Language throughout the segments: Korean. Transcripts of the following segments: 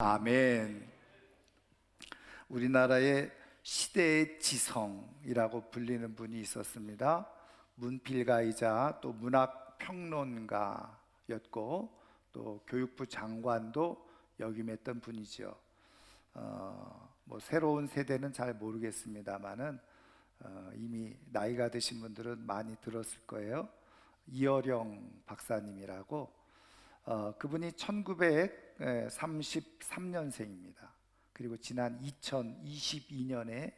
아멘. 우리나라의 시대의 지성이라고 불리는 분이 있었습니다. 문필가이자 또 문학평론가였고 또 교육부 장관도 역임했던 분이죠. 새로운 세대는 잘 모르겠습니다만은 이미 나이가 드신 분들은 많이 들었을 거예요. 이어령 박사님이라고. 그분이 1933년생입니다. 그리고 지난 2022년에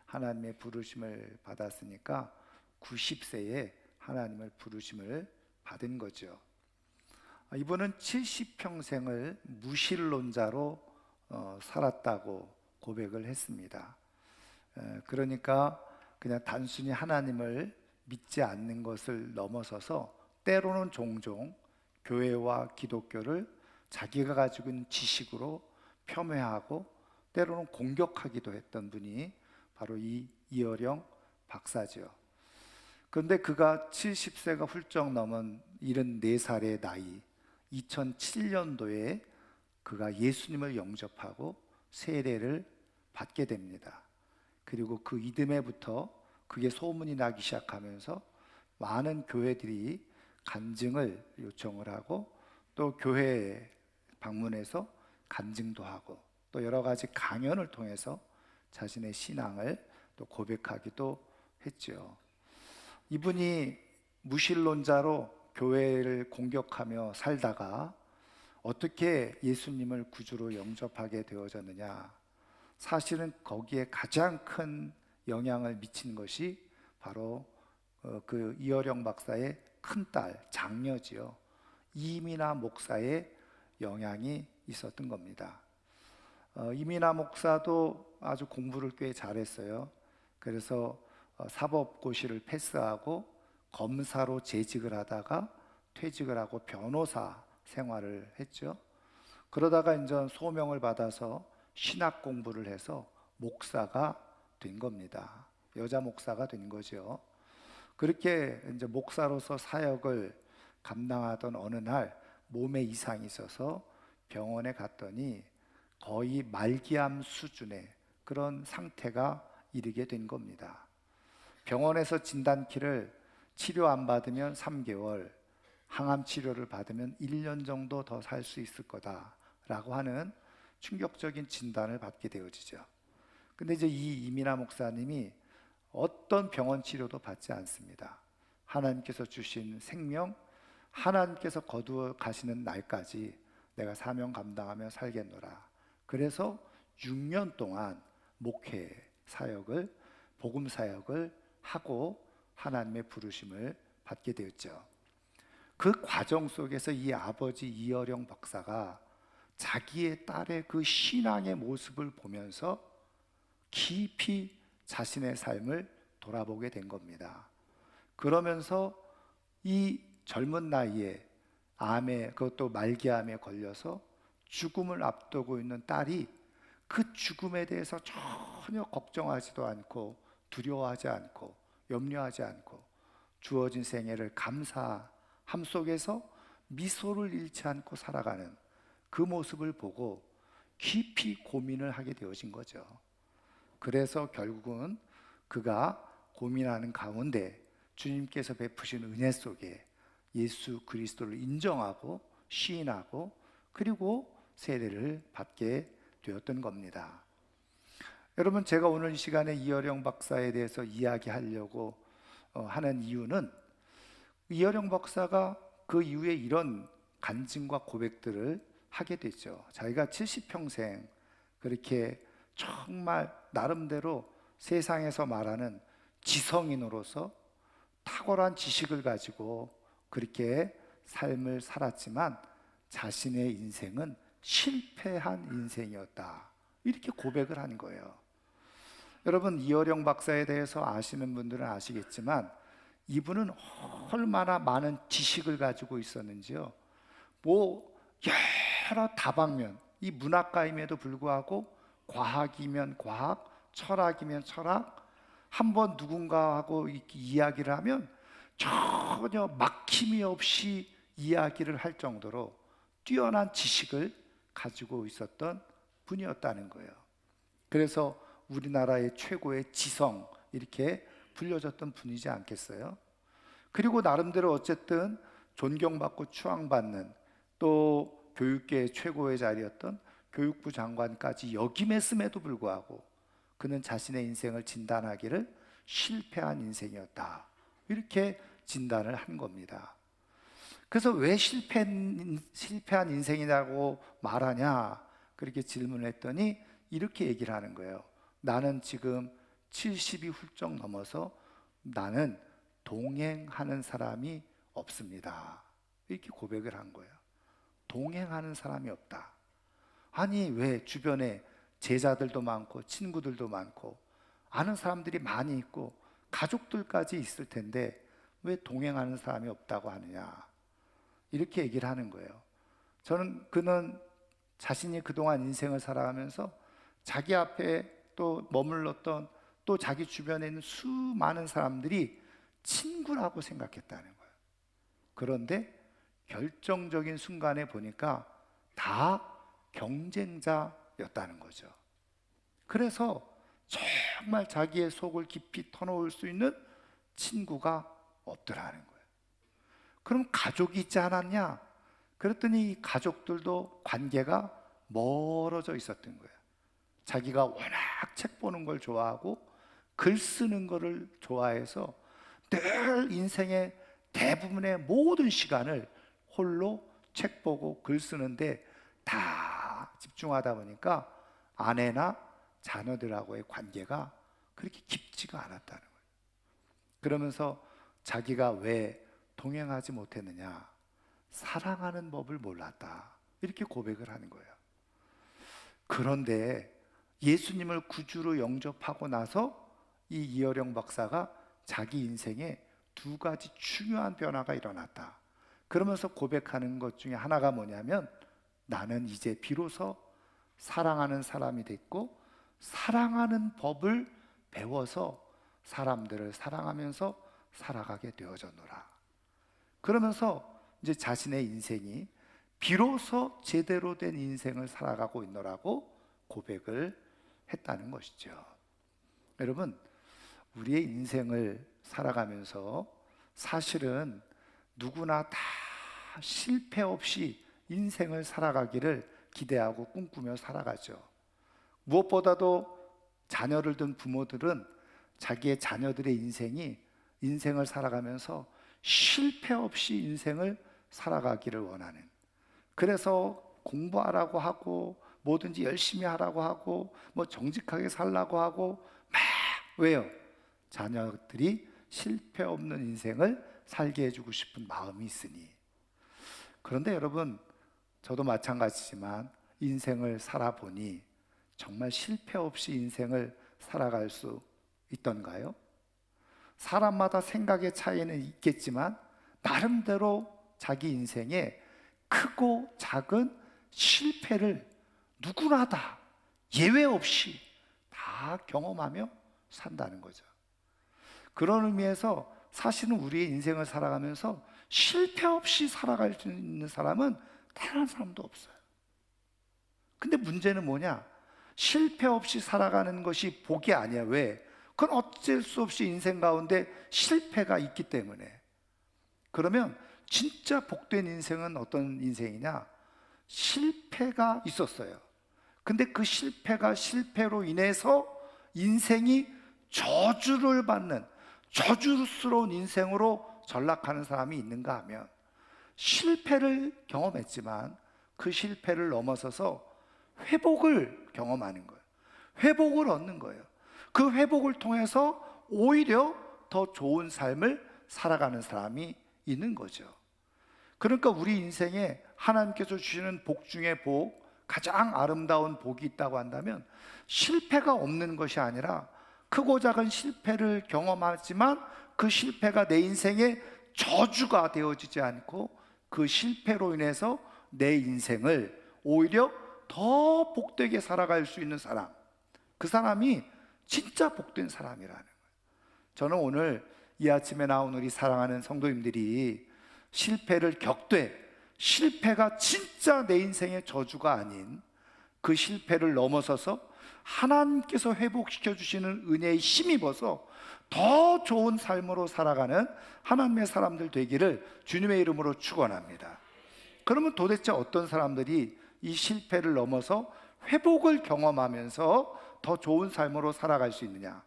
하나님의 부르심을 받았으니까 90세에 하나님을 부르심을 받은 거죠. 이분은 70평생을 무신론자로 살았다고 고백을 했습니다. 그러니까 그냥 단순히 하나님을 믿지 않는 것을 넘어서서 때로는 종종 교회와 기독교를 자기가 가지고 있는 지식으로 폄훼하고 때로는 공격하기도 했던 분이 바로 이 이어령 박사죠. 그런데 그가 70세가 훌쩍 넘은 74살의 나이 2007년도에 그가 예수님을 영접하고 세례를 받게 됩니다. 그리고 그 이듬해부터 그게 소문이 나기 시작하면서 많은 교회들이 간증을 요청을 하고 또 교회에 방문해서 간증도 하고 또 여러 가지 강연을 통해서 자신의 신앙을 또 고백하기도 했죠. 이분이 무신론자로 교회를 공격하며 살다가 어떻게 예수님을 구주로 영접하게 되어졌느냐? 사실은 거기에 가장 큰 영향을 미친 것이 바로 그 이어령 박사의 큰딸, 장녀지요. 이민아 목사의 영향이 있었던 겁니다. 이민아 목사도 아주 공부를 꽤 잘했어요. 그래서 사법고시를 패스하고 검사로 재직을 하다가 퇴직을 하고 변호사 생활을 했죠. 그러다가 이제 소명을 받아서 신학 공부를 해서 목사가 된 겁니다. 여자 목사가 된 거죠. 그렇게 이제 목사로서 사역을 감당하던 어느 날 몸에 이상이 있어서 병원에 갔더니 거의 말기암 수준의 그런 상태가 이르게 된 겁니다. 병원에서 진단키를 치료 안 받으면 3개월, 항암 치료를 받으면 1년 정도 더 살 수 있을 거다라고 하는 충격적인 진단을 받게 되어지죠. 근데 이제 이 이민아 목사님이 어떤 병원 치료도 받지 않습니다. 하나님께서 주신 생명, 하나님께서 거두어 가시는 날까지 내가 사명 감당하며 살겠노라. 그래서 6년 동안 목회 사역을, 복음 사역을 하고 하나님의 부르심을 받게 되었죠. 그 과정 속에서 이 아버지 이어령 박사가 자기의 딸의 그 신앙의 모습을 보면서 깊이 자신의 삶을 돌아보게 된 겁니다. 그러면서 이 젊은 나이에 암에, 그것도 말기암에 걸려서 죽음을 앞두고 있는 딸이 그 죽음에 대해서 전혀 걱정하지도 않고 두려워하지 않고 염려하지 않고 주어진 생애를 감사함 속에서 미소를 잃지 않고 살아가는 그 모습을 보고 깊이 고민을 하게 되어진 거죠. 그래서 결국은 그가 고민하는 가운데 주님께서 베푸신 은혜 속에 예수 그리스도를 인정하고 시인하고 그리고 세례를 받게 되었던 겁니다. 여러분, 제가 오늘 이 시간에 이어령 박사에 대해서 이야기하려고 하는 이유는 이어령 박사가 그 이후에 이런 간증과 고백들을 하게 됐죠. 자기가 70평생 그렇게 정말 나름대로 세상에서 말하는 지성인으로서 탁월한 지식을 가지고 그렇게 삶을 살았지만 자신의 인생은 실패한 인생이었다, 이렇게 고백을 한 거예요. 여러분, 이어령 박사에 대해서 아시는 분들은 아시겠지만 이분은 얼마나 많은 지식을 가지고 있었는지요. 여러 다방면, 이 문학가임에도 불구하고 과학이면 과학, 철학이면 철학, 한번 누군가하고 이야기를 하면 전혀 막힘이 없이 이야기를 할 정도로 뛰어난 지식을 가지고 있었던 분이었다는 거예요. 그래서 우리나라의 최고의 지성 이렇게 불려졌던 분이지 않겠어요? 그리고 나름대로 어쨌든 존경받고 추앙받는, 또 교육계의 최고의 자리였던 교육부 장관까지 역임했음에도 불구하고 그는 자신의 인생을 진단하기를 실패한 인생이었다, 이렇게 진단을 한 겁니다. 그래서 왜 실패한 인생이라고 말하냐, 그렇게 질문을 했더니 이렇게 얘기를 하는 거예요. 나는 지금 70이 훌쩍 넘어서 나는 동행하는 사람이 없습니다, 이렇게 고백을 한 거예요. 동행하는 사람이 없다. 아니, 왜 주변에 제자들도 많고 친구들도 많고 아는 사람들이 많이 있고 가족들까지 있을 텐데 왜 동행하는 사람이 없다고 하느냐, 이렇게 얘기를 하는 거예요. 그는 자신이 그동안 인생을 살아가면서 자기 앞에 또 머물렀던, 또 자기 주변에 있는 수많은 사람들이 친구라고 생각했다는 거예요. 그런데 결정적인 순간에 보니까 다 경쟁자였다는 거죠. 그래서 정말 자기의 속을 깊이 터놓을 수 있는 친구가 없더라는 거예요. 그럼 가족이 있지 않았냐? 그랬더니 이 가족들도 관계가 멀어져 있었던 거예요. 자기가 워낙 책 보는 걸 좋아하고 글 쓰는 거를 좋아해서 늘 인생의 대부분의 모든 시간을 홀로 책 보고 글 쓰는데 다 집중하다 보니까 아내나 자녀들하고의 관계가 그렇게 깊지가 않았다는 거예요. 그러면서 자기가 왜 동행하지 못했느냐, 사랑하는 법을 몰랐다, 이렇게 고백을 하는 거예요. 그런데 예수님을 구주로 영접하고 나서 이 이어령 박사가 자기 인생에 두 가지 중요한 변화가 일어났다. 그러면서 고백하는 것 중에 하나가 뭐냐면, 나는 이제 비로소 사랑하는 사람이 됐고 사랑하는 법을 배워서 사람들을 사랑하면서 살아가게 되어졌노라. 그러면서 이제 자신의 인생이 비로소 제대로 된 인생을 살아가고 있노라고 고백을 했다는 것이죠. 여러분, 우리의 인생을 살아가면서 사실은 누구나 다 실패 없이 인생을 살아가기를 기대하고 꿈꾸며 살아가죠. 무엇보다도 자녀를 둔 부모들은 자기의 자녀들의 인생을 살아가면서 실패 없이 인생을 살아가기를 원하는, 그래서 공부하라고 하고 뭐든지 열심히 하라고 하고 뭐 정직하게 살라고 하고 막, 왜요? 자녀들이 실패 없는 인생을 살게 해주고 싶은 마음이 있으니. 그런데 여러분, 저도 마찬가지지만 인생을 살아보니 정말 실패 없이 인생을 살아갈 수 있던가요? 사람마다 생각의 차이는 있겠지만 나름대로 자기 인생에 크고 작은 실패를 누구나 다 예외 없이 다 경험하며 산다는 거죠. 그런 의미에서 사실은 우리의 인생을 살아가면서 실패 없이 살아갈 수 있는 사람은 다른 사람도 없어요. 근데 문제는 뭐냐? 실패 없이 살아가는 것이 복이 아니야. 왜? 그건 어쩔 수 없이 인생 가운데 실패가 있기 때문에. 그러면 진짜 복된 인생은 어떤 인생이냐? 실패가 있었어요. 근데 그 실패가 실패로 인해서 인생이 저주를 받는 저주스러운 인생으로 전락하는 사람이 있는가 하면, 실패를 경험했지만 그 실패를 넘어서서 회복을 경험하는 거예요. 회복을 얻는 거예요. 그 회복을 통해서 오히려 더 좋은 삶을 살아가는 사람이 있는 거죠. 그러니까 우리 인생에 하나님께서 주시는 복 중에 복, 가장 아름다운 복이 있다고 한다면 실패가 없는 것이 아니라 크고 작은 실패를 경험하지만 그 실패가 내 인생의 저주가 되어지지 않고 그 실패로 인해서 내 인생을 오히려 더 복되게 살아갈 수 있는 사람, 그 사람이 진짜 복된 사람이라는 거예요. 저는 오늘 이 아침에 나온 우리 사랑하는 성도님들이 실패를 겪되 실패가 진짜 내 인생의 저주가 아닌 그 실패를 넘어서서 하나님께서 회복시켜 주시는 은혜에 힘입어서 더 좋은 삶으로 살아가는 하나님의 사람들 되기를 주님의 이름으로 축원합니다. 그러면 도대체 어떤 사람들이 이 실패를 넘어서 회복을 경험하면서 더 좋은 삶으로 살아갈 수 있느냐?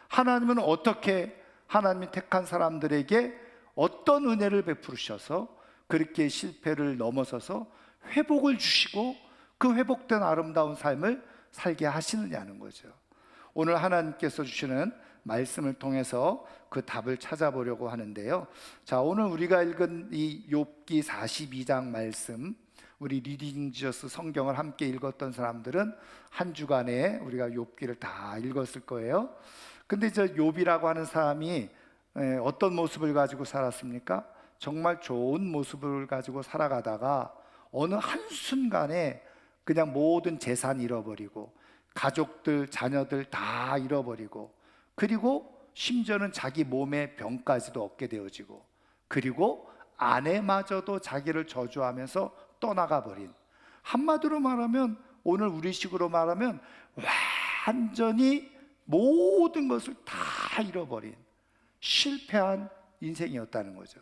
하나님은 어떻게 하나님이 택한 사람들에게 어떤 은혜를 베푸셔서 그렇게 실패를 넘어서서 회복을 주시고 그 회복된 아름다운 삶을 살게 하시느냐는 거죠. 오늘 하나님께서 주시는 말씀을 통해서 그 답을 찾아보려고 하는데요. 자, 오늘 우리가 읽은 이 욥기 42장 말씀, 우리 리딩 지어스 성경을 함께 읽었던 사람들은 한 주간에 우리가 욥기를 다 읽었을 거예요. 근데 저 욥이라고 하는 사람이 어떤 모습을 가지고 살았습니까? 정말 좋은 모습을 가지고 살아가다가 어느 한순간에 그냥 모든 재산 잃어버리고 가족들, 자녀들 다 잃어버리고, 그리고 심지어는 자기 몸에 병까지도 얻게 되어지고, 그리고 아내마저도 자기를 저주하면서 떠나가 버린, 한마디로 말하면 오늘 우리식으로 말하면 완전히 모든 것을 다 잃어버린 실패한 인생이었다는 거죠.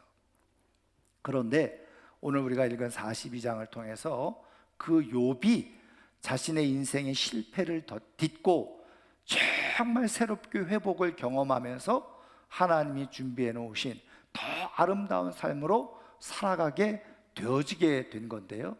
그런데 오늘 우리가 읽은 42장을 통해서 그 욥이 자신의 인생의 실패를 딛고 정말 새롭게 회복을 경험하면서 하나님이 준비해 놓으신 더 아름다운 삶으로 살아가게 되어지게 된 건데요.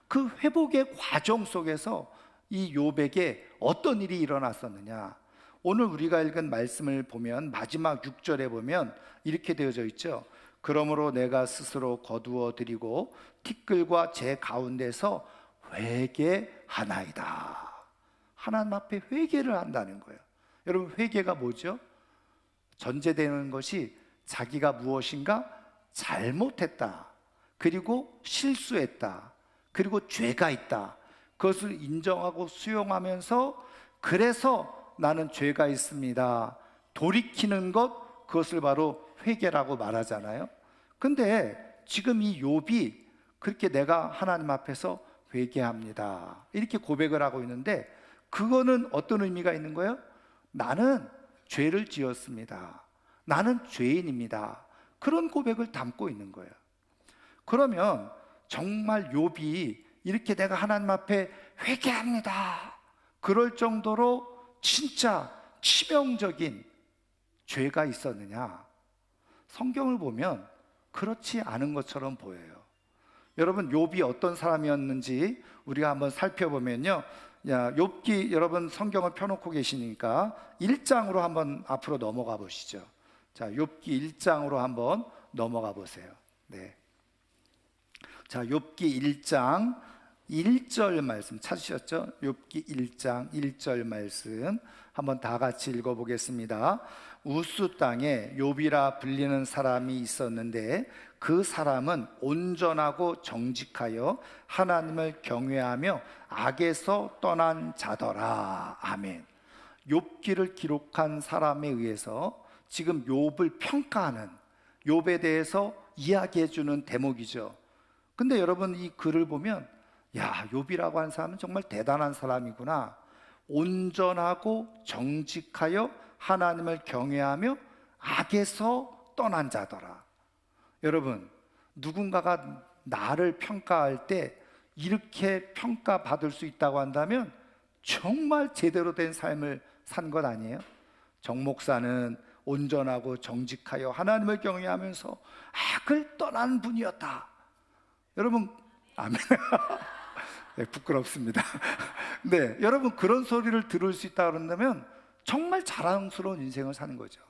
그 회복의 과정 속에서 이 욥에게 어떤 일이 일어났었느냐? 오늘 우리가 읽은 말씀을 보면 마지막 6절에 보면 이렇게 되어져 있죠. 그러므로 내가 스스로 거두어 드리고 티끌과 제 가운데서 회개하나이다. 하나님 앞에 회개를 한다는 거예요. 여러분, 회개가 뭐죠? 전제되는 것이 자기가 무엇인가 잘못했다, 그리고 실수했다, 그리고 죄가 있다, 그것을 인정하고 수용하면서 그래서 나는 죄가 있습니다, 돌이키는 것, 그것을 바로 회개라고 말하잖아요. 근데 지금 이 욥이 그렇게 내가 하나님 앞에서 회개합니다 이렇게 고백을 하고 있는데, 그거는 어떤 의미가 있는 거예요? 나는 죄를 지었습니다, 나는 죄인입니다, 그런 고백을 담고 있는 거예요. 그러면 정말 욥이 이렇게 내가 하나님 앞에 회개합니다 그럴 정도로 진짜 치명적인 죄가 있었느냐? 성경을 보면 그렇지 않은 것처럼 보여요. 여러분, 욥이 어떤 사람이었는지 우리가 한번 살펴보면요, 욥기, 여러분 성경을 펴놓고 계시니까 1장으로 한번 앞으로 넘어가 보시죠. 자, 욥기 1장으로 한번 넘어가 보세요. 네. 자, 욥기 1장 1절 말씀 찾으셨죠? 욥기 1장 1절 말씀 한번 다 같이 읽어보겠습니다. 우스 땅에 욥이라 불리는 사람이 있었는데 그 사람은 온전하고 정직하여 하나님을 경외하며 악에서 떠난 자더라. 아멘. 욥기를 기록한 사람에 의해서 지금 욥을 평가하는, 욥에 대해서 이야기해 주는 대목이죠. 근데 여러분, 이 글을 보면 야, 욥이라고 하는 사람은 정말 대단한 사람이구나. 온전하고 정직하여 하나님을 경외하며 악에서 떠난 자더라. 여러분, 누군가가 나를 평가할 때 이렇게 평가받을 수 있다고 한다면 정말 제대로 된 삶을 산 것 아니에요? 정 목사는 온전하고 정직하여 하나님을 경외하면서 악을 떠난 분이었다. 여러분, 아멘. 네, 부끄럽습니다. 네, 여러분, 그런 소리를 들을 수 있다 그런다면 정말 자랑스러운 인생을 사는 거죠.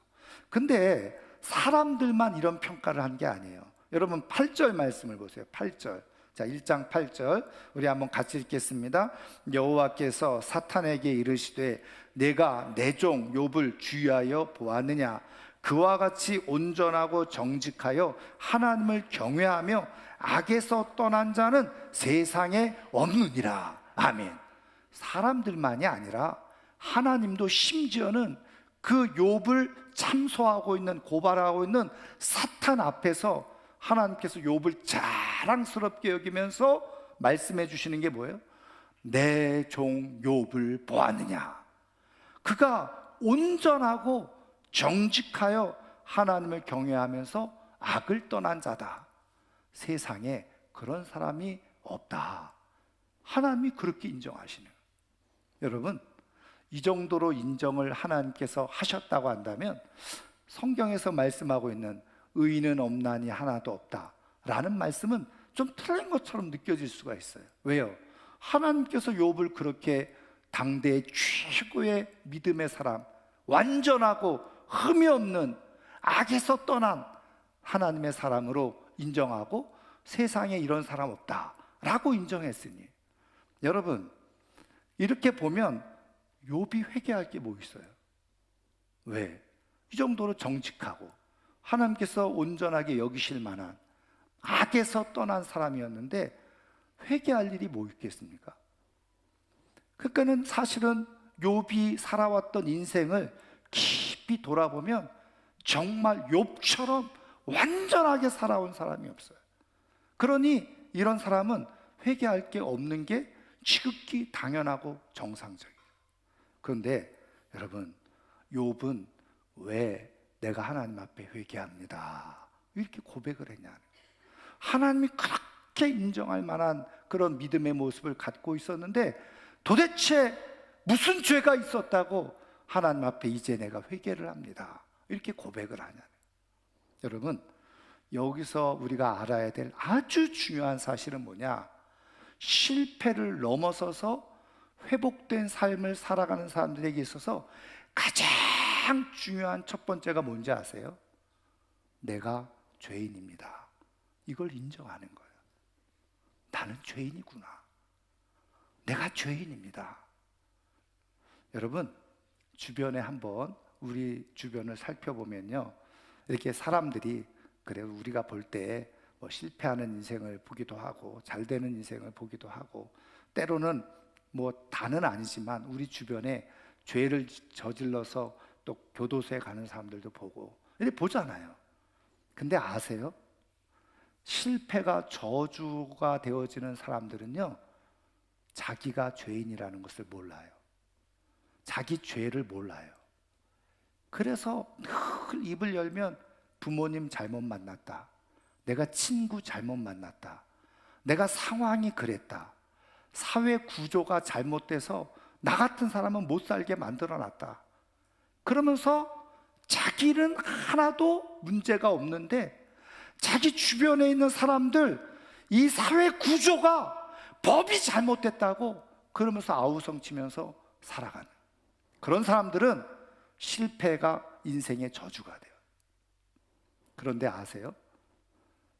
근데 사람들만 이런 평가를 한 게 아니에요. 여러분, 8절 말씀을 보세요. 8절. 자, 1장 8절 우리 한번 같이 읽겠습니다. 여호와께서 사탄에게 이르시되 내가 내 종 욥을 주의하여 보았느냐? 그와 같이 온전하고 정직하여 하나님을 경외하며 악에서 떠난 자는 세상에 없느니라. 아멘. 사람들만이 아니라 하나님도 심지어는 그 욥을 참소하고 있는, 고발하고 있는 사탄 앞에서 하나님께서 욥을 잘 자랑스럽게 여기면서 말씀해 주시는 게 뭐예요? 내 종 욥을 보았느냐? 그가 온전하고 정직하여 하나님을 경외하면서 악을 떠난 자다. 세상에 그런 사람이 없다. 하나님이 그렇게 인정하시는 거예요. 여러분, 이 정도로 인정을 하나님께서 하셨다고 한다면 성경에서 말씀하고 있는 의인은 없나니 하나도 없다 라는 말씀은 좀 틀린 것처럼 느껴질 수가 있어요. 왜요? 하나님께서 욥을 그렇게 당대의 최고의 믿음의 사람, 완전하고 흠이 없는 악에서 떠난 하나님의 사람으로 인정하고 세상에 이런 사람 없다 라고 인정했으니, 여러분, 이렇게 보면 욥이 회개할 게 뭐 있어요? 왜? 이 정도로 정직하고 하나님께서 온전하게 여기실 만한 악에서 떠난 사람이었는데 회개할 일이 뭐 있겠습니까? 그러니까는 사실은 욥이 살아왔던 인생을 깊이 돌아보면 정말 욥처럼 완전하게 살아온 사람이 없어요. 그러니 이런 사람은 회개할 게 없는 게 지극히 당연하고 정상적이에요. 그런데 여러분, 욥은 왜 내가 하나님 앞에 회개합니다 이렇게 고백을 했냐는 거예요. 하나님이 그렇게 인정할 만한 그런 믿음의 모습을 갖고 있었는데 도대체 무슨 죄가 있었다고 하나님 앞에 이제 내가 회개를 합니다 이렇게 고백을 하냐는 거예요. 여러분, 여기서 우리가 알아야 될 아주 중요한 사실은 뭐냐? 실패를 넘어서서 회복된 삶을 살아가는 사람들에게 있어서 가장 중요한 첫 번째가 뭔지 아세요? 내가 죄인입니다. 이걸 인정하는 거예요. 나는 죄인이구나. 내가 죄인입니다. 여러분, 주변에 한번 우리 주변을 살펴보면요, 이렇게 사람들이 그래요, 우리가 볼 때 뭐 실패하는 인생을 보기도 하고 잘 되는 인생을 보기도 하고, 때로는 뭐 다는 아니지만 우리 주변에 죄를 저질러서 또 교도소에 가는 사람들도 보고 이렇게 보잖아요. 근데 아세요? 실패가 저주가 되어지는 사람들은요, 자기가 죄인이라는 것을 몰라요. 자기 죄를 몰라요. 그래서 늘 입을 열면 부모님 잘못 만났다, 내가 친구 잘못 만났다, 내가 상황이 그랬다, 사회 구조가 잘못돼서 나 같은 사람은 못 살게 만들어놨다, 그러면서 자기는 하나도 문제가 없는데 자기 주변에 있는 사람들, 이 사회 구조가, 법이 잘못됐다고 그러면서 아우성치면서 살아가는 그런 사람들은 실패가 인생의 저주가 돼요. 그런데 아세요?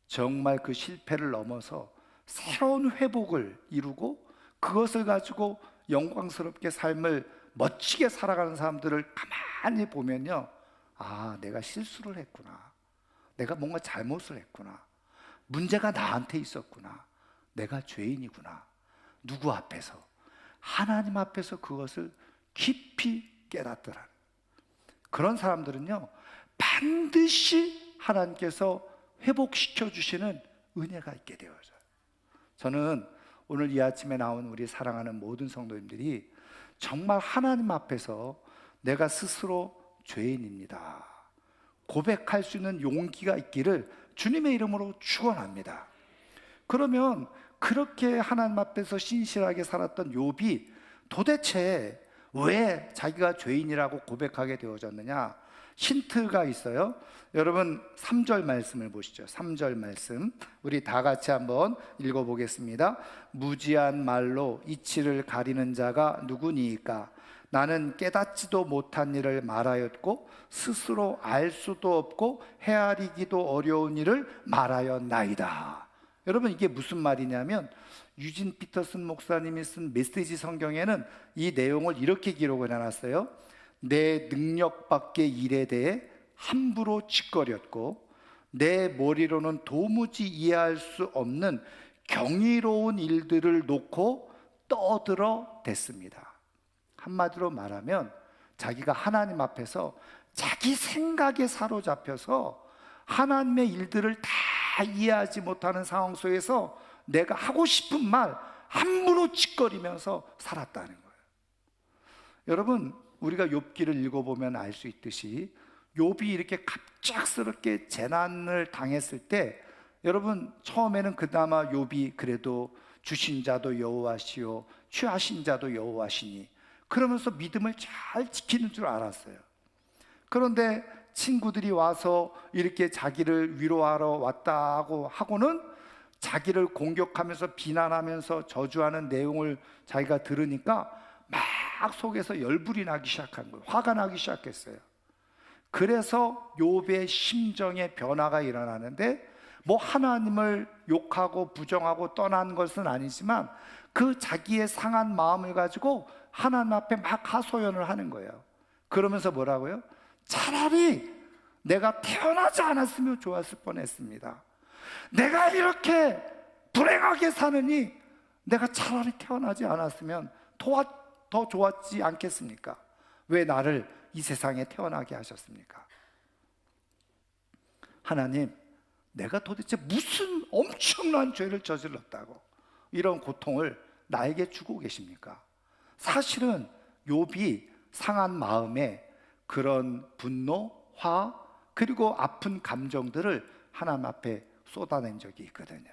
정말 그 실패를 넘어서 새로운 회복을 이루고 그것을 가지고 영광스럽게 삶을 멋지게 살아가는 사람들을 가만히 보면요, 아, 내가 실수를 했구나, 내가 뭔가 잘못을 했구나, 문제가 나한테 있었구나, 내가 죄인이구나. 누구 앞에서? 하나님 앞에서 그것을 깊이 깨닫더라. 그런 사람들은요, 반드시 하나님께서 회복시켜 주시는 은혜가 있게 되어져요. 저는 오늘 이 아침에 나온 우리 사랑하는 모든 성도님들이 정말 하나님 앞에서 내가 스스로 죄인입니다 고백할 수 있는 용기가 있기를 주님의 이름으로 축원합니다. 그러면 그렇게 하나님 앞에서 신실하게 살았던 욥이 도대체 왜 자기가 죄인이라고 고백하게 되어졌느냐? 힌트가 있어요. 여러분, 3절 말씀을 보시죠. 3절 말씀 우리 다 같이 한번 읽어보겠습니다. 무지한 말로 이치를 가리는 자가 누구니이까? 나는 깨닫지도 못한 일을 말하였고 스스로 알 수도 없고 헤아리기도 어려운 일을 말하였나이다. 여러분, 이게 무슨 말이냐면 유진 피터슨 목사님이 쓴 메시지 성경에는 이 내용을 이렇게 기록을 해놨어요. 내 능력 밖의 일에 대해 함부로 짓거렸고 내 머리로는 도무지 이해할 수 없는 경이로운 일들을 놓고 떠들어 댔습니다. 한마디로 말하면 자기가 하나님 앞에서 자기 생각에 사로잡혀서 하나님의 일들을 다 이해하지 못하는 상황 속에서 내가 하고 싶은 말 함부로 짓거리면서 살았다는 거예요. 여러분, 우리가 욥기를 읽어보면 알 수 있듯이 욥이 이렇게 갑작스럽게 재난을 당했을 때, 여러분, 처음에는 그나마 욥이 그래도 주신 자도 여호와시요 취하신 자도 여호와시니 그러면서 믿음을 잘 지키는 줄 알았어요. 그런데 친구들이 와서 이렇게 자기를 위로하러 왔다고 하고는 자기를 공격하면서 비난하면서 저주하는 내용을 자기가 들으니까 막 속에서 열불이 나기 시작한 거예요. 화가 나기 시작했어요. 그래서 욥의 심정의 변화가 일어나는데, 뭐 하나님을 욕하고 부정하고 떠난 것은 아니지만 그 자기의 상한 마음을 가지고 하나님 앞에 막 하소연을 하는 거예요. 그러면서 뭐라고요? 차라리 내가 태어나지 않았으면 좋았을 뻔했습니다. 내가 이렇게 불행하게 사느니 내가 차라리 태어나지 않았으면 더 좋았지 않겠습니까? 왜 나를 이 세상에 태어나게 하셨습니까? 하나님, 내가 도대체 무슨 엄청난 죄를 저질렀다고 이런 고통을 나에게 주고 계십니까? 사실은 욥이 상한 마음에 그런 분노, 화, 그리고 아픈 감정들을 하나님 앞에 쏟아낸 적이 있거든요.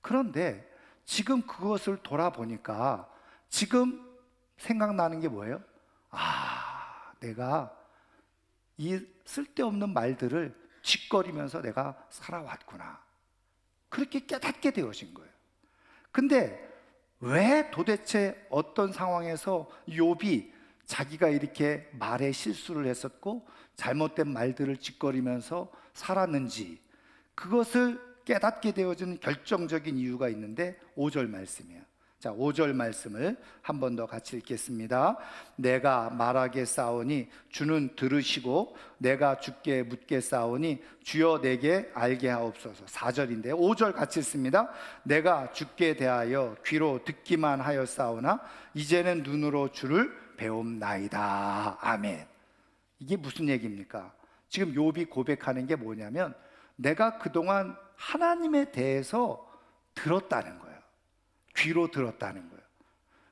그런데 지금 그것을 돌아보니까 지금 생각나는 게 뭐예요? 내가 이 쓸데없는 말들을 짓거리면서 내가 살아왔구나, 그렇게 깨닫게 되어진 거예요. 근데 왜 도대체 어떤 상황에서 욥이 자기가 이렇게 말에 실수를 했었고 잘못된 말들을 짓거리면서 살았는지, 그것을 깨닫게 되어진 결정적인 이유가 있는데 5절 말씀이에요. 자, 5절 말씀을 한 번 더 같이 읽겠습니다. 내가 말하게 싸우니 주는 들으시고 내가 주께 묻게 싸우니 주여 내게 알게 하옵소서. 4절인데 5절 같이 읽습니다. 내가 주께 대하여 귀로 듣기만 하여 싸우나 이제는 눈으로 주를 배움나이다. 아멘. 이게 무슨 얘기입니까? 지금 욥이 고백하는 게 뭐냐면, 내가 그동안 하나님에 대해서 들었다는 거예요. 귀로 들었다는 거예요.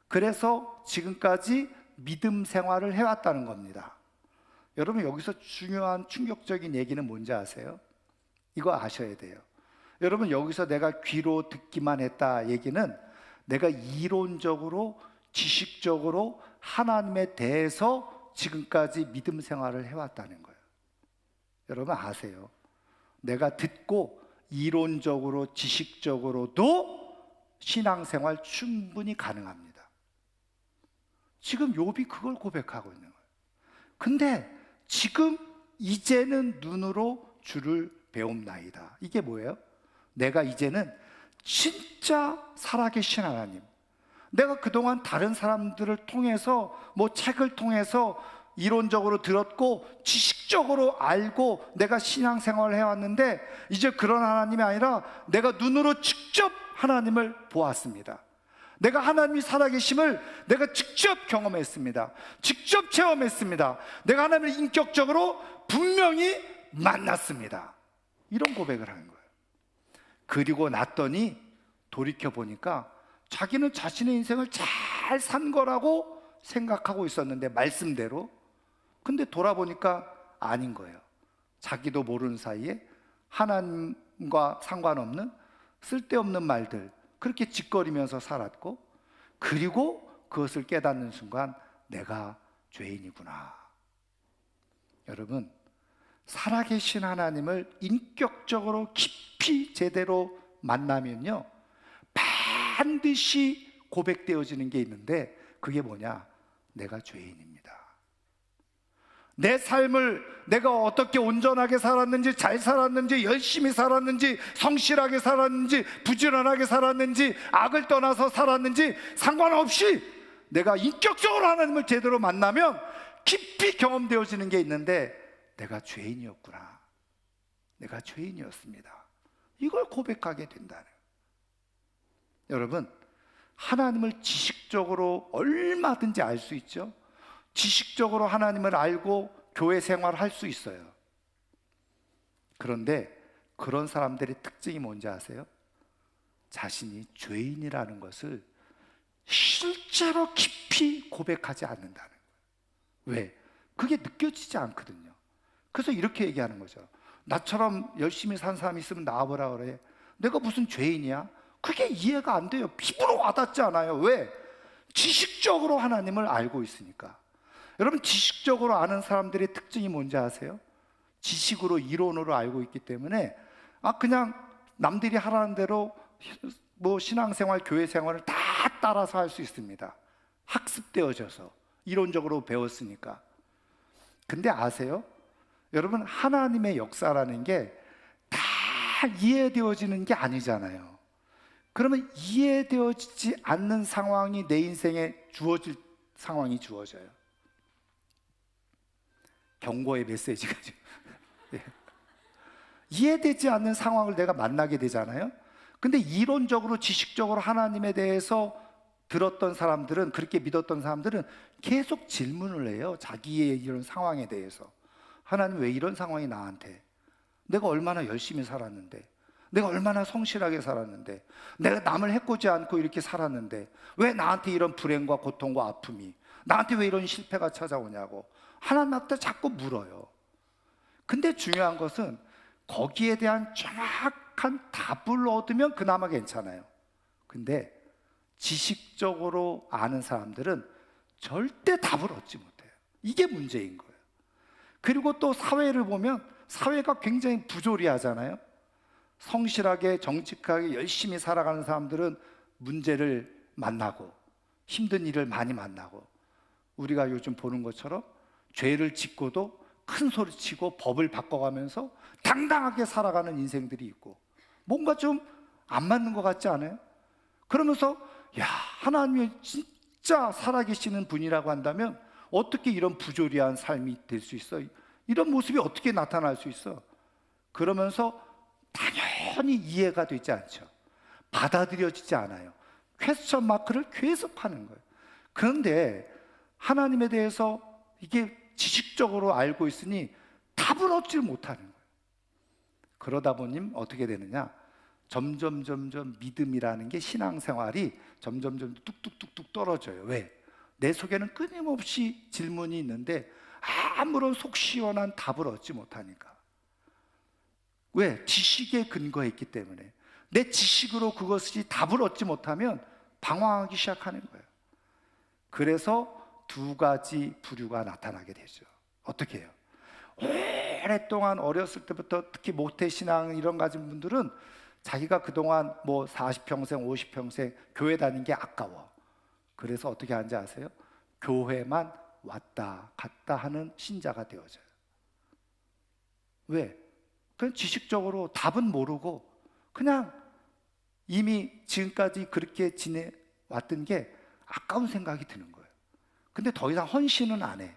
그래서 지금까지 믿음 생활을 해왔다는 겁니다. 여러분, 여기서 중요한 충격적인 얘기는 뭔지 아세요? 이거 아셔야 돼요. 여러분, 여기서 내가 귀로 듣기만 했다 얘기는 내가 이론적으로 지식적으로 하나님에 대해서 지금까지 믿음 생활을 해왔다는 거예요. 여러분 아세요? 내가 듣고 이론적으로 지식적으로도 신앙생활 충분히 가능합니다. 지금 욥이 그걸 고백하고 있는 거예요. 근데 지금 이제는 눈으로 주를 배움나이다. 이게 뭐예요? 내가 이제는 진짜 살아계신 하나님, 내가 그동안 다른 사람들을 통해서 뭐 책을 통해서 이론적으로 들었고 지식적으로 알고 내가 신앙생활을 해왔는데, 이제 그런 하나님이 아니라 내가 눈으로 직접 하나님을 보았습니다. 내가 하나님이 살아계심을 내가 직접 경험했습니다. 직접 체험했습니다. 내가 하나님을 인격적으로 분명히 만났습니다. 이런 고백을 하는 거예요. 그리고 났더니 돌이켜보니까 자기는 자신의 인생을 잘 산 거라고 생각하고 있었는데, 말씀대로. 근데 돌아보니까 아닌 거예요. 자기도 모르는 사이에 하나님과 상관없는 쓸데없는 말들 그렇게 짓거리면서 살았고, 그리고 그것을 깨닫는 순간 내가 죄인이구나. 여러분, 살아계신 하나님을 인격적으로 깊이 제대로 만나면요, 반드시 고백되어지는 게 있는데, 그게 뭐냐? 내가 죄인입니다. 내 삶을 내가 어떻게 온전하게 살았는지, 잘 살았는지, 열심히 살았는지, 성실하게 살았는지, 부지런하게 살았는지, 악을 떠나서 살았는지 상관없이 내가 인격적으로 하나님을 제대로 만나면 깊이 경험되어지는 게 있는데, 내가 죄인이었구나, 내가 죄인이었습니다, 이걸 고백하게 된다는 거예요. 여러분, 하나님을 지식적으로 얼마든지 알 수 있죠. 지식적으로 하나님을 알고 교회 생활을 할 수 있어요. 그런데 그런 사람들의 특징이 뭔지 아세요? 자신이 죄인이라는 것을 실제로 깊이 고백하지 않는다는 거예요. 왜? 그게 느껴지지 않거든요. 그래서 이렇게 얘기하는 거죠. 나처럼 열심히 산 사람이 있으면 나와보라 그래. 내가 무슨 죄인이야? 그게 이해가 안 돼요. 피부로 와닿지 않아요. 왜? 지식적으로 하나님을 알고 있으니까. 여러분, 지식적으로 아는 사람들의 특징이 뭔지 아세요? 지식으로, 이론으로 알고 있기 때문에 그냥 남들이 하라는 대로 뭐 신앙생활, 교회생활을 다 따라서 할 수 있습니다. 학습되어져서 이론적으로 배웠으니까. 근데 아세요? 여러분, 하나님의 역사라는 게 다 이해되어지는 게 아니잖아요. 그러면 이해되어지지 않는 상황이 내 인생에 주어질 상황이 주어져요. 경고의 메시지가 이해되지 않는 상황을 내가 만나게 되잖아요. 근데 이론적으로, 지식적으로 하나님에 대해서 들었던 사람들은, 그렇게 믿었던 사람들은 계속 질문을 해요. 자기의 이런 상황에 대해서. 하나님, 왜 이런 상황이 나한테? 내가 얼마나 열심히 살았는데, 내가 얼마나 성실하게 살았는데, 내가 남을 해코지 않고 이렇게 살았는데 왜 나한테 이런 불행과 고통과 아픔이, 나한테 왜 이런 실패가 찾아오냐고 하나님한테 자꾸 물어요. 근데 중요한 것은 거기에 대한 정확한 답을 얻으면 그나마 괜찮아요. 근데 지식적으로 아는 사람들은 절대 답을 얻지 못해요. 이게 문제인 거예요. 그리고 또 사회를 보면 사회가 굉장히 부조리하잖아요. 성실하게, 정직하게, 열심히 살아가는 사람들은 문제를 만나고 힘든 일을 많이 만나고, 우리가 요즘 보는 것처럼 죄를 짓고도 큰 소리치고 법을 바꿔가면서 당당하게 살아가는 인생들이 있고, 뭔가 좀 안 맞는 것 같지 않아요? 그러면서 야, 하나님이 진짜 살아계시는 분이라고 한다면 어떻게 이런 부조리한 삶이 될 수 있어? 이런 모습이 어떻게 나타날 수 있어? 그러면서 당연히 이해가 되지 않죠. 받아들여지지 않아요. 퀘스천 마크를 계속 하는 거예요. 그런데 하나님에 대해서 이게 지식적으로 알고 있으니 답을 얻지 못하는 거예요. 그러다 보니 어떻게 되느냐? 점점 믿음이라는 게, 신앙생활이 점점 뚝뚝뚝뚝 떨어져요. 왜? 내 속에는 끊임없이 질문이 있는데 아무런 속 시원한 답을 얻지 못하니까. 왜? 지식에 근거해 있기 때문에. 내 지식으로 그것이 답을 얻지 못하면 방황하기 시작하는 거예요. 그래서 두 가지 부류가 나타나게 되죠. 어떻게 해요? 오랫동안 어렸을 때부터 특히 모태신앙 이런 가진 분들은 자기가 그동안 뭐 40평생, 50평생 교회 다닌 게 아까워. 그래서 어떻게 하는지 아세요? 교회만 왔다 갔다 하는 신자가 되어져요. 왜? 그냥 지식적으로 답은 모르고 그냥 이미 지금까지 그렇게 지내왔던 게 아까운 생각이 드는 거예요. 근데 더 이상 헌신은 안 해.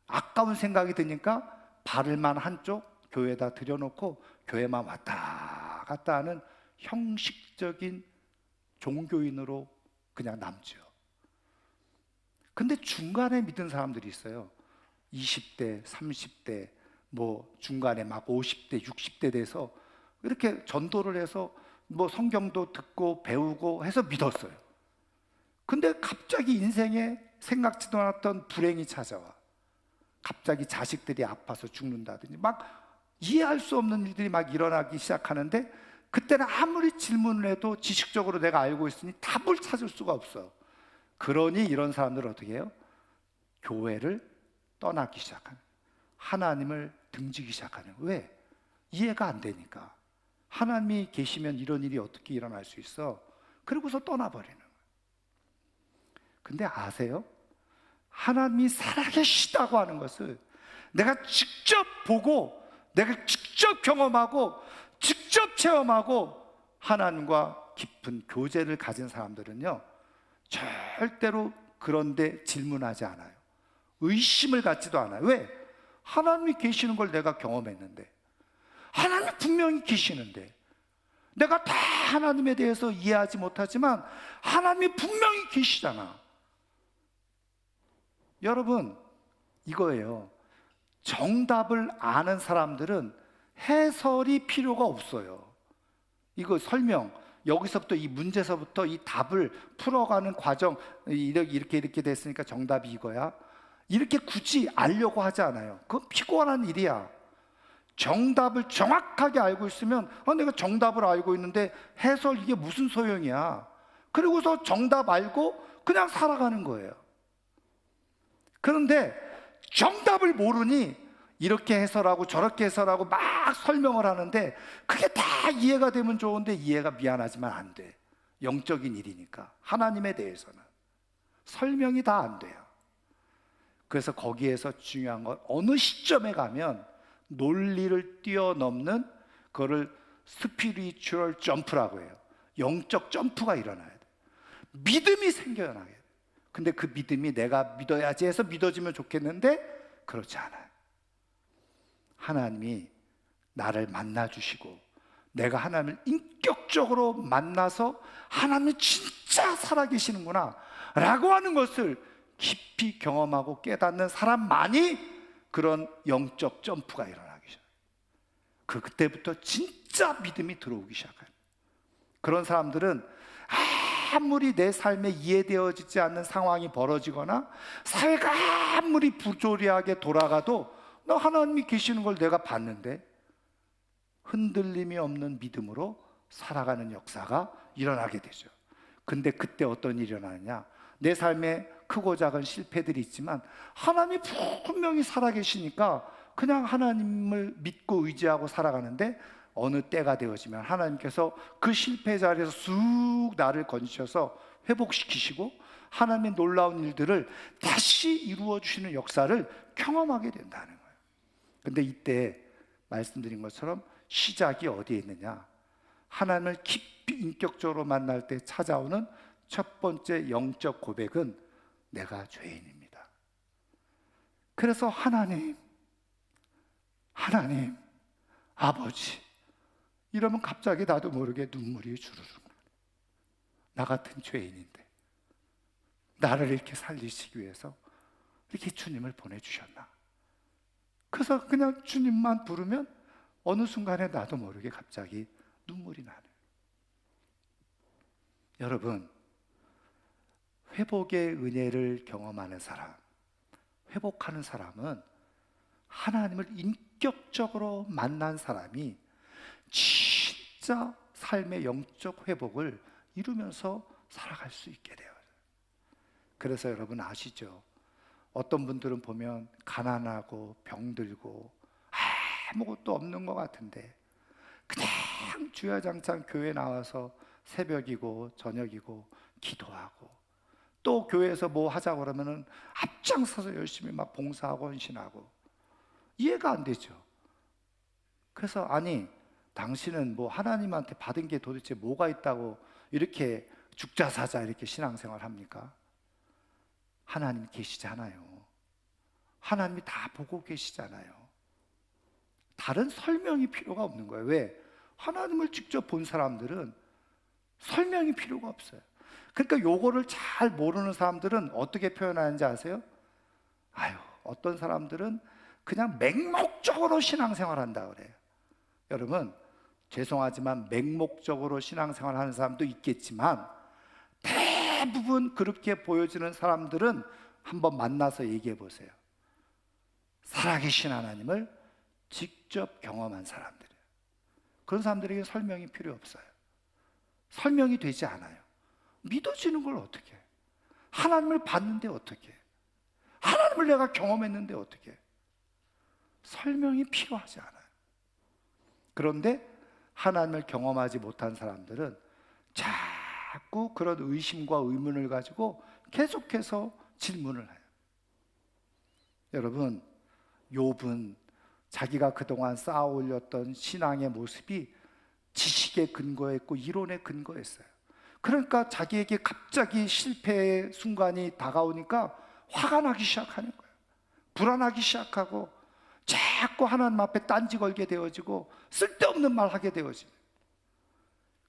아까운 생각이 드니까 발을만 한쪽 교회에다 들여놓고 교회만 왔다 갔다 하는 형식적인 종교인으로 그냥 남죠. 근데 중간에 믿은 사람들이 있어요. 20대, 30대, 뭐 중간에 막 50대, 60대 돼서 이렇게 전도를 해서 뭐 성경도 듣고 배우고 해서 믿었어요. 근데 갑자기 인생에 생각지도 않았던 불행이 찾아와. 갑자기 자식들이 아파서 죽는다든지 막 이해할 수 없는 일들이 막 일어나기 시작하는데, 그때는 아무리 질문을 해도 지식적으로 내가 알고 있으니 답을 찾을 수가 없어. 그러니 이런 사람들은 어떻게 해요? 교회를 떠나기 시작하는, 하나님을 등지기 시작하는. 왜? 이해가 안 되니까. 하나님이 계시면 이런 일이 어떻게 일어날 수 있어? 그러고서 떠나버리는 거예요. 근데 아세요? 하나님이 살아계시다고 하는 것을 내가 직접 보고, 내가 직접 경험하고, 직접 체험하고 하나님과 깊은 교제를 가진 사람들은요, 절대로 그런데 질문하지 않아요. 의심을 갖지도 않아요. 왜? 하나님이 계시는 걸 내가 경험했는데, 하나님이 분명히 계시는데, 내가 다 하나님에 대해서 이해하지 못하지만 하나님이 분명히 계시잖아. 여러분, 이거예요. 정답을 아는 사람들은 해설이 필요가 없어요. 이거 설명, 여기서부터 이 문제서부터 이 답을 풀어가는 과정, 이렇게 됐으니까 정답이 이거야, 이렇게 굳이 알려고 하지 않아요. 그건 피곤한 일이야. 정답을 정확하게 알고 있으면 내가 정답을 알고 있는데 해설 이게 무슨 소용이야. 그리고서 정답 알고 그냥 살아가는 거예요. 그런데 정답을 모르니 이렇게 해설하고 저렇게 해설하고 막 설명을 하는데 그게 다 이해가 되면 좋은데 이해가 미안하지만 안 돼. 영적인 일이니까. 하나님에 대해서는 설명이 다 안 돼요. 그래서 거기에서 중요한 건 어느 시점에 가면 논리를 뛰어넘는 그거를 스피리추얼 점프라고 해요. 영적 점프가 일어나야 돼. 믿음이 생겨나야 돼. 근데 그 믿음이 내가 믿어야지 해서 믿어지면 좋겠는데 그렇지 않아요. 하나님이 나를 만나주시고 내가 하나님을 인격적으로 만나서 하나님이 진짜 살아계시는구나 라고 하는 것을 깊이 경험하고 깨닫는 사람만이 그런 영적 점프가 일어나기 시작해요. 그때부터 진짜 믿음이 들어오기 시작해요. 그런 사람들은 아무리 내 삶에 이해되어지지 않는 상황이 벌어지거나 사회가 아무리 부조리하게 돌아가도 너 하나님이 계시는 걸 내가 봤는데 흔들림이 없는 믿음으로 살아가는 역사가 일어나게 되죠. 근데 그때 어떤 일이 일어나느냐, 내 삶에 크고 작은 실패들이 있지만 하나님이 분명히 살아계시니까 그냥 하나님을 믿고 의지하고 살아가는데 어느 때가 되어지면 하나님께서 그 실패 자리에서 쑥 나를 건지셔서 회복시키시고 하나님의 놀라운 일들을 다시 이루어 주시는 역사를 경험하게 된다는 거예요. 근데 이때 말씀드린 것처럼 시작이 어디에 있느냐, 하나님을 깊이 인격적으로 만날 때 찾아오는 첫 번째 영적 고백은 내가 죄인입니다. 그래서 하나님, 아버지 이러면 갑자기 나도 모르게 눈물이 주르륵. 나 같은 죄인인데 나를 이렇게 살리시기 위해서 이렇게 주님을 보내주셨나. 그래서 그냥 주님만 부르면 어느 순간에 나도 모르게 갑자기 눈물이 나네요. 여러분, 회복의 은혜를 경험하는 사람, 회복하는 사람은 하나님을 인격적으로 만난 사람이 진짜 삶의 영적 회복을 이루면서 살아갈 수 있게 돼요. 그래서 여러분 아시죠? 어떤 분들은 보면 가난하고 병들고 아무것도 없는 것 같은데 그냥 주야장창 교회 나와서 새벽이고 저녁이고 기도하고 또 교회에서 뭐 하자고 그러면은 앞장서서 열심히 막 봉사하고 헌신하고 이해가 안 되죠. 그래서 아니 당신은 뭐 하나님한테 받은 게 도대체 뭐가 있다고 이렇게 죽자사자 이렇게 신앙생활 합니까? 하나님 계시잖아요. 하나님이 다 보고 계시잖아요. 다른 설명이 필요가 없는 거예요. 왜? 하나님을 직접 본 사람들은 설명이 필요가 없어요. 그러니까 요거를 잘 모르는 사람들은 어떻게 표현하는지 아세요? 어떤 사람들은 그냥 맹목적으로 신앙생활 한다 그래요. 여러분 죄송하지만 맹목적으로 신앙생활 하는 사람도 있겠지만 대부분 그렇게 보여지는 사람들은 한번 만나서 얘기해 보세요. 살아계신 하나님을 직접 경험한 사람들이에요. 그런 사람들에게 설명이 필요 없어요. 설명이 되지 않아요. 믿어지는 걸 어떻게 해? 하나님을 봤는데 어떻게 해? 하나님을 내가 경험했는데 어떻게 해? 설명이 필요하지 않아요. 그런데 하나님을 경험하지 못한 사람들은 자꾸 그런 의심과 의문을 가지고 계속해서 질문을 해요. 여러분, 욥은 자기가 그동안 쌓아 올렸던 신앙의 모습이 지식에 근거했고 이론에 근거했어요. 그러니까 자기에게 갑자기 실패의 순간이 다가오니까 화가 나기 시작하는 거예요. 불안하기 시작하고 자꾸 하나님 앞에 딴지 걸게 되어지고 쓸데없는 말 하게 되어집니다.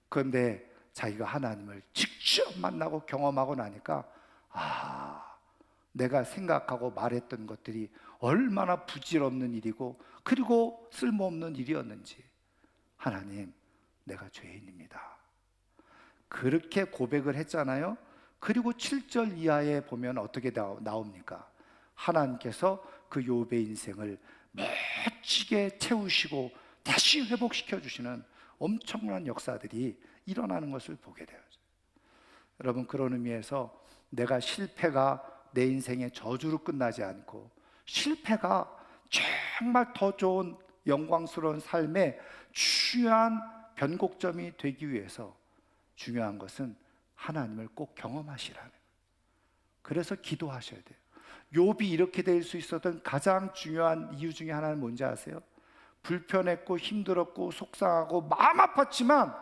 그런데 자기가 하나님을 직접 만나고 경험하고 나니까 내가 생각하고 말했던 것들이 얼마나 부질없는 일이고 그리고 쓸모없는 일이었는지, 하나님, 내가 죄인입니다. 그렇게 고백을 했잖아요. 그리고 7절 이하에 보면 어떻게 나옵니까? 하나님께서 그 욥의 인생을 멋지게 채우시고 다시 회복시켜 주시는 엄청난 역사들이 일어나는 것을 보게 되어요. 여러분, 그런 의미에서 내가 실패가 내 인생의 저주로 끝나지 않고 실패가 정말 더 좋은 영광스러운 삶의 중요한 변곡점이 되기 위해서 중요한 것은 하나님을 꼭 경험하시라는 거예요. 그래서 기도하셔야 돼요. 욥이 이렇게 될 수 있었던 가장 중요한 이유 중에 하나는 뭔지 아세요? 불편했고 힘들었고 속상하고 마음 아팠지만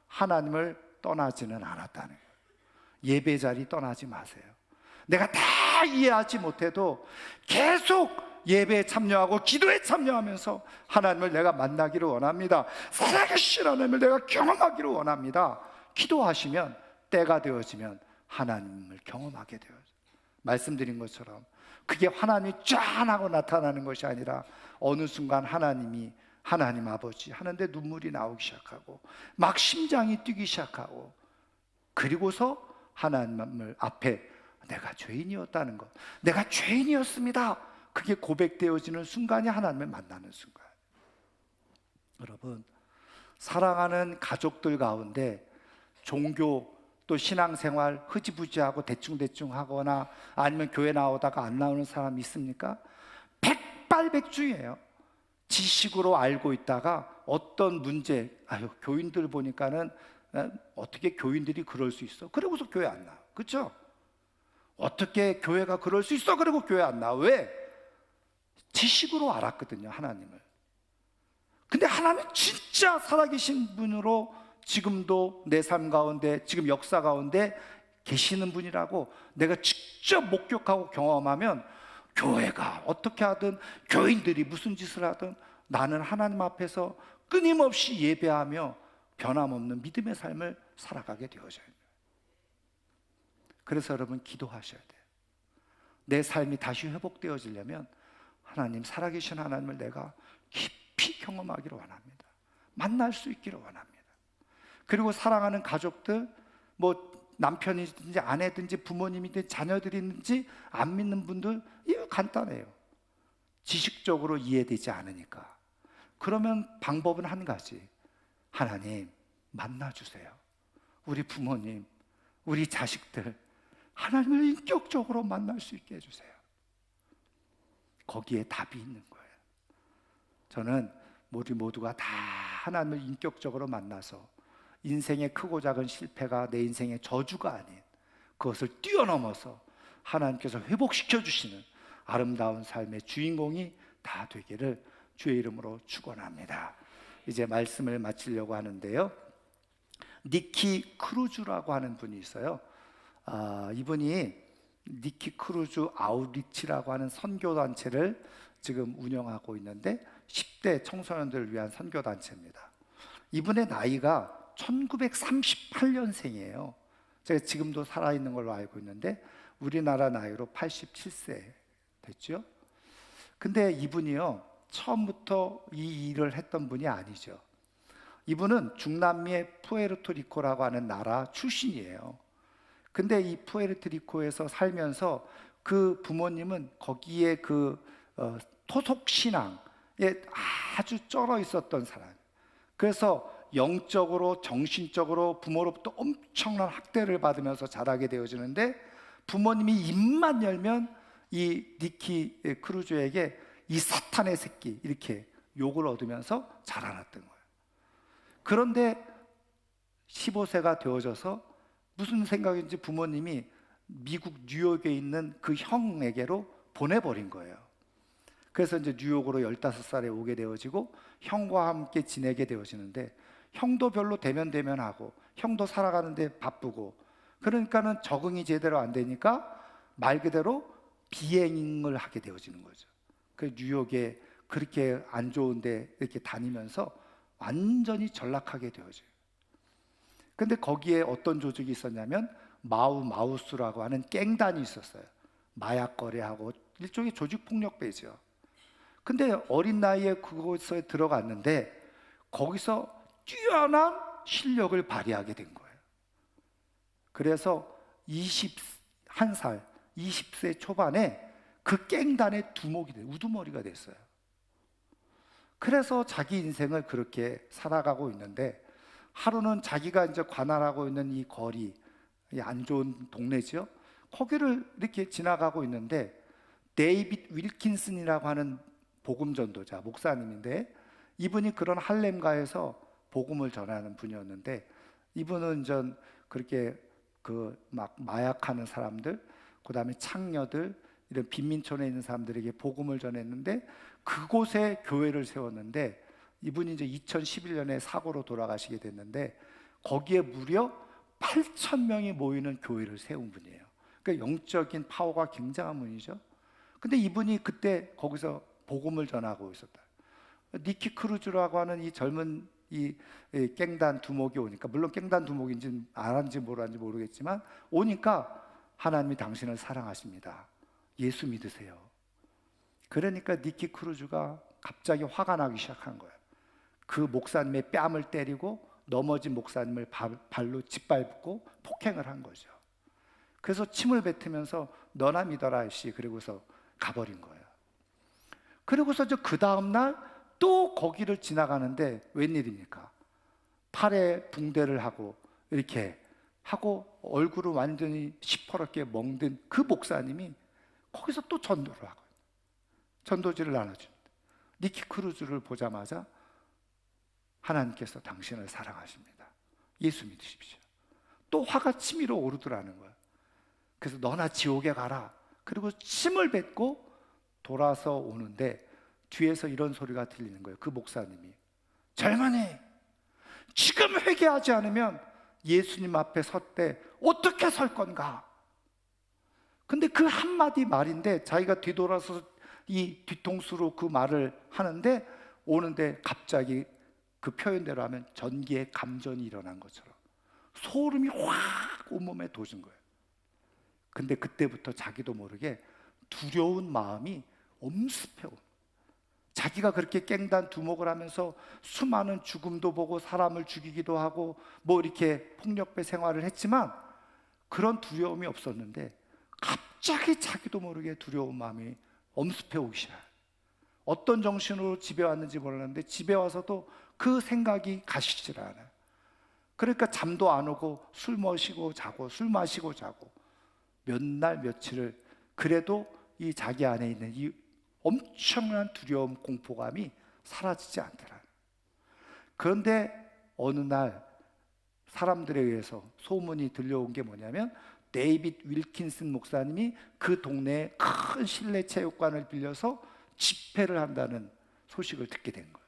하나님을 떠나지는 않았다는 거예요. 예배 자리 떠나지 마세요. 내가 다 이해하지 못해도 계속 예배에 참여하고 기도에 참여하면서 하나님을 내가 만나기를 원합니다. 살아계신 하나님을 내가 경험하기를 원합니다. 기도하시면 때가 되어지면 하나님을 경험하게 되어요. 말씀드린 것처럼 그게 하나님이 짠 하고 나타나는 것이 아니라 어느 순간 하나님이 하나님 아버지 하는데 눈물이 나오기 시작하고 막 심장이 뛰기 시작하고, 그리고서 하나님 앞에 내가 죄인이었다는 것, 내가 죄인이었습니다, 그게 고백되어지는 순간이 하나님을 만나는 순간. 여러분, 사랑하는 가족들 가운데 종교 또 신앙생활 흐지부지하고 대충대충 하거나 아니면 교회 나오다가 안 나오는 사람이 있습니까? 백발백중이에요. 지식으로 알고 있다가 어떤 문제, 교인들 보니까는 어떻게 교인들이 그럴 수 있어? 그러고서 교회 안 나와. 그렇죠? 어떻게 교회가 그럴 수 있어? 그리고 교회 안 나와. 왜? 지식으로 알았거든요, 하나님을. 근데 하나님 진짜 살아계신 분으로 지금도 내 삶 가운데, 지금 역사 가운데 계시는 분이라고 내가 직접 목격하고 경험하면 교회가 어떻게 하든 교인들이 무슨 짓을 하든 나는 하나님 앞에서 끊임없이 예배하며 변함없는 믿음의 삶을 살아가게 되어져요. 그래서 여러분, 기도하셔야 돼요. 내 삶이 다시 회복되어지려면 하나님, 살아계신 하나님을 내가 깊이 경험하기를 원합니다. 만날 수 있기를 원합니다. 그리고 사랑하는 가족들, 남편이든지 아내든지 부모님이든지 자녀들이 있는지 안 믿는 분들, 이거 간단해요. 지식적으로 이해되지 않으니까. 그러면 방법은 한 가지. 하나님, 만나주세요. 우리 부모님, 우리 자식들, 하나님을 인격적으로 만날 수 있게 해주세요. 거기에 답이 있는 거예요. 저는 우리 모두가 다 하나님을 인격적으로 만나서 인생의 크고 작은 실패가 내 인생의 저주가 아닌 그것을 뛰어넘어서 하나님께서 회복시켜 주시는 아름다운 삶의 주인공이 다 되기를 주의 이름으로 축원합니다. 이제 말씀을 마치려고 하는데요, 니키 크루즈라고 하는 분이 있어요. 이분이 니키 크루즈 아웃리치라고 하는 선교단체를 지금 운영하고 있는데 10대 청소년들을 위한 선교단체입니다. 이분의 나이가 1938년생이에요. 제가 지금도 살아있는 걸로 알고 있는데 우리나라 나이로 87세 됐죠. 근데 이분이요, 처음부터 이 일을 했던 분이 아니죠. 이분은 중남미의 푸에르토리코라고 하는 나라 출신이에요. 근데 이 푸에르토리코에서 살면서 그 부모님은 거기에 토속 신앙에 아주 쩔어 있었던 사람. 그래서 영적으로 정신적으로 부모로부터 엄청난 학대를 받으면서 자라게 되어지는데, 부모님이 입만 열면 이 니키 크루즈에게 이 사탄의 새끼 이렇게 욕을 얻으면서 자라났던 거예요. 그런데 15세가 되어져서 무슨 생각인지 부모님이 미국 뉴욕에 있는 그 형에게로 보내버린 거예요. 그래서 이제 뉴욕으로 15살에 오게 되어지고 형과 함께 지내게 되어지는데, 형도 별로 대면하고 형도 살아가는데 바쁘고, 그러니까는 적응이 제대로 안 되니까 말 그대로 비행을 하게 되어지는 거죠. 그 뉴욕에 그렇게 안 좋은데 이렇게 다니면서 완전히 전락하게 되어져요. 근데 거기에 어떤 조직이 있었냐면 마우스라고 하는 깽단이 있었어요. 마약 거래하고 일종의 조직폭력배죠. 근데 어린 나이에 그곳에 들어갔는데 거기서 뛰어난 실력을 발휘하게 된 거예요. 그래서 21살, 20세 초반에 그 깽단의 두목이 돼 우두머리가 됐어요. 그래서 자기 인생을 그렇게 살아가고 있는데 하루는 자기가 이제 관할하고 있는 이 거리, 이 안 좋은 동네죠. 거기를 이렇게 지나가고 있는데 데이빗 윌킨슨이라고 하는 복음 전도자 목사님인데 이분이 그런 할렘가에서 복음을 전하는 분이었는데 이분은 전 그렇게 그 막 마약하는 사람들, 그다음에 창녀들 이런 빈민촌에 있는 사람들에게 복음을 전했는데 그곳에 교회를 세웠는데 이분이 이제 2011년에 사고로 돌아가시게 됐는데 거기에 무려 8,000명이 모이는 교회를 세운 분이에요. 그러니까 영적인 파워가 굉장한 분이죠. 근데 이분이 그때 거기서 복음을 전하고 있었다. 니키 크루즈라고 하는 이 젊은 이 깽단 두목이 오니까, 물론 깽단 두목인지 알았는지 모르는지 모르겠지만 오니까 하나님이 당신을 사랑하십니다. 예수 믿으세요. 그러니까 니키 크루즈가 갑자기 화가 나기 시작한 거예요. 그 목사님의 뺨을 때리고 넘어진 목사님을 발로 짓밟고 폭행을 한 거죠. 그래서 침을 뱉으면서 너나 믿어라 씨, 그리고서 가버린 거예요. 그리고서 그 다음날 또 거기를 지나가는데 웬일입니까? 팔에 붕대를 하고 이렇게 하고 얼굴을 완전히 시퍼렇게 멍든 그 목사님이 거기서 또 전도를 하고 전도지를 나눠줍니다. 니키 크루즈를 보자마자 하나님께서 당신을 사랑하십니다. 예수 믿으십시오. 또 화가 치밀어 오르더라는 거예요. 그래서 너나 지옥에 가라. 그리고 침을 뱉고 돌아서 오는데 뒤에서 이런 소리가 들리는 거예요. 그 목사님이 젊은이, 지금 회개하지 않으면 예수님 앞에 섰대 어떻게 설 건가? 근데 그 한마디 말인데 자기가 뒤돌아서 이 뒤통수로 그 말을 하는데 오는데 갑자기 그 표현대로 하면 전기의 감전이 일어난 것처럼 소름이 확 온몸에 돋은 거예요. 근데 그때부터 자기도 모르게 두려운 마음이 엄습해 온. 자기가 그렇게 깽단 두목을 하면서 수많은 죽음도 보고 사람을 죽이기도 하고 뭐 이렇게 폭력배 생활을 했지만 그런 두려움이 없었는데 갑자기 자기도 모르게 두려운 마음이 엄습해 오기 시작해요. 어떤 정신으로 집에 왔는지 몰랐는데 집에 와서도 그 생각이 가시질 않아요. 그러니까 잠도 안 오고 술 마시고 자고 술 마시고 자고 몇 날 며칠을, 그래도 이 자기 안에 있는 이 엄청난 두려움, 공포감이 사라지지 않더라. 그런데 어느 날 사람들에 의해서 소문이 들려온 게 뭐냐면 데이빗 윌킨슨 목사님이 그 동네에 큰 실내 체육관을 빌려서 집회를 한다는 소식을 듣게 된 거예요.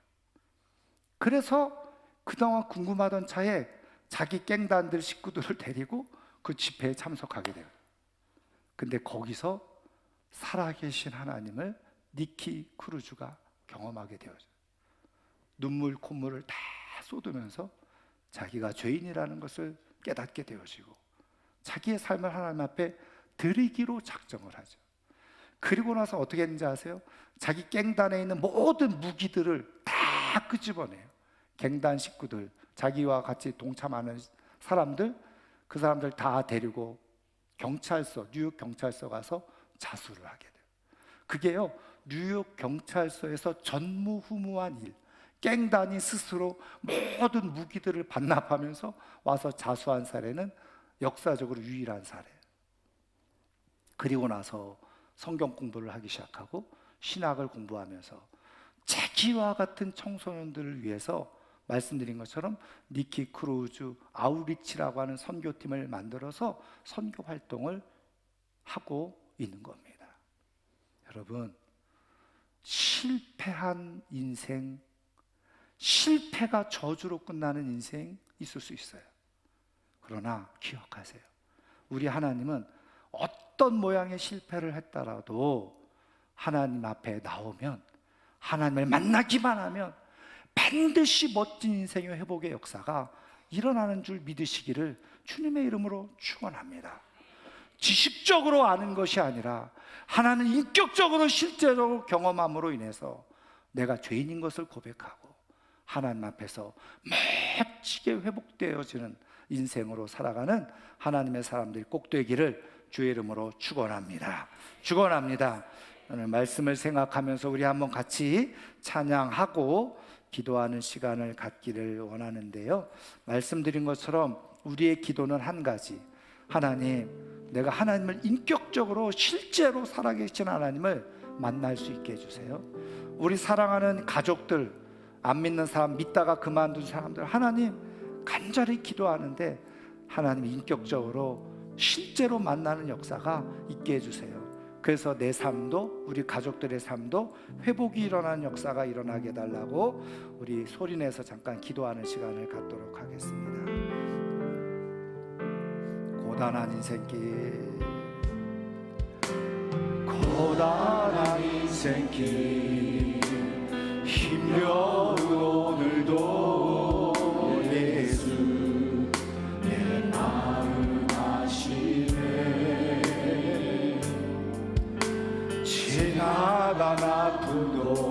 그래서 그동안 궁금하던 차에 자기 깽단들 식구들을 데리고 그 집회에 참석하게 돼요. 근데 거기서 살아계신 하나님을 니키 크루즈가 경험하게 되어져요. 눈물 콧물을 다 쏟으면서 자기가 죄인이라는 것을 깨닫게 되어지고 자기의 삶을 하나님 앞에 드리기로 작정을 하죠. 그리고 나서 어떻게 했는지 아세요? 자기 깽단에 있는 모든 무기들을 다 끄집어내요. 갱단 식구들, 자기와 같이 동참하는 사람들, 그 사람들 다 데리고 경찰서, 뉴욕 경찰서 가서 자수를 하게 돼요. 그게요, 뉴욕 경찰서에서 전무후무한 일, 깽단이 스스로 모든 무기들을 반납하면서 와서 자수한 사례는 역사적으로 유일한 사례예요. 그리고 나서 성경 공부를 하기 시작하고 신학을 공부하면서 자기와 같은 청소년들을 위해서 말씀드린 것처럼 니키 크루즈 아우리치라고 하는 선교팀을 만들어서 선교 활동을 하고 있는 겁니다. 여러분, 실패한 인생, 실패가 저주로 끝나는 인생 있을 수 있어요. 그러나 기억하세요. 우리 하나님은 어떤 모양의 실패를 했더라도 하나님 앞에 나오면, 하나님을 만나기만 하면 반드시 멋진 인생의 회복의 역사가 일어나는 줄 믿으시기를 주님의 이름으로 축원합니다. 지식적으로 아는 것이 아니라 하나는 인격적으로 실제로 경험함으로 인해서 내가 죄인인 것을 고백하고 하나님 앞에서 멋지게 회복되어지는 인생으로 살아가는 하나님의 사람들이 꼭 되기를 주의 이름으로 축원합니다. 축원합니다. 오늘 말씀을 생각하면서 우리 한번 같이 찬양하고 기도하는 시간을 갖기를 원하는데요, 말씀드린 것처럼 우리의 기도는 한 가지, 하나님, 내가 하나님을 인격적으로 실제로 살아계신 하나님을 만날 수 있게 해주세요. 우리 사랑하는 가족들, 안 믿는 사람, 믿다가 그만둔 사람들, 하나님 간절히 기도하는데 하나님 인격적으로 실제로 만나는 역사가 있게 해주세요. 그래서 내 삶도 우리 가족들의 삶도 회복이 일어나는 역사가 일어나게 해달라고 우리 소리내서 잠깐 기도하는 시간을 갖도록 하겠습니다. 고단한 인생길, 고단한 인생길, 힘겨운 오늘도 예수 내 마음 아시네. 지나간 아픔도